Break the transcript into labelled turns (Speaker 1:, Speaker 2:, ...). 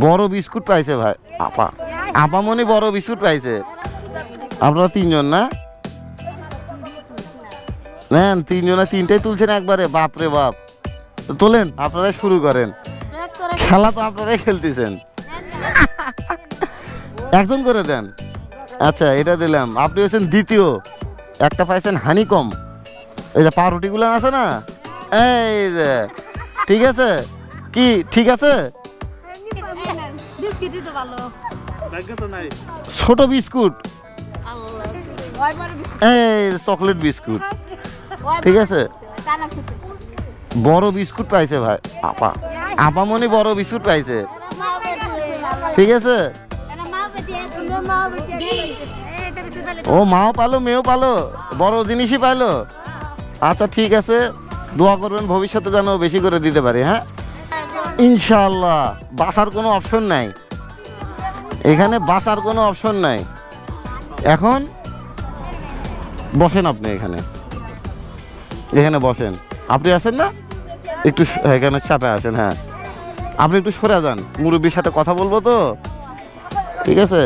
Speaker 1: বড় বিস্কুট পাইছে ভাই আপা, আপামনি বড় বিস্কুট পাইছে। আপনারা তিনজন না নেন, তিনজনে তিনটাই তুলছেন একবারে, বাপ রে বাপ। তো তোলেন, আপনারাই শুরু করেন, খেলা তো আপনারাই খেলতেছেন। একজন করে দেন। আচ্ছা এটা দিলাম, আপনি হচ্ছেন দ্বিতীয়, একটা পাইছেন হানিকম। এই যে পাউরুটিগুলো আছে না, এই যে ঠিক আছে, কি ঠিক আছে, ছোট বিস্কুট, এই চকলেট বিস্কুট, ঠিক আছে। বড় বিস্কুট পাইছে ভাই আপা, আপামনি বড় বিস্কুট পাইছে, ঠিক আছে। ও মাও পালো মেয়েও পালো, বড় জিনিসই পাইলো। আচ্ছা ঠিক আছে, দোয়া করবেন ভবিষ্যতে যেন বেশি করে দিতে পারি। হ্যাঁ ইনশাআল্লাহ, বাঁচার কোনো অপশন নাই এখানে, বাঁচার কোনো অপশন নাই। এখন বসেন, আপনি এখানে এখানে বসেন। আপনি আছেন না, একটু এখানে চাপে আসেন। হ্যাঁ আপনি একটু সরে যান, মুরব্বীর সাথে কথা বলবো তো, ঠিক আছে।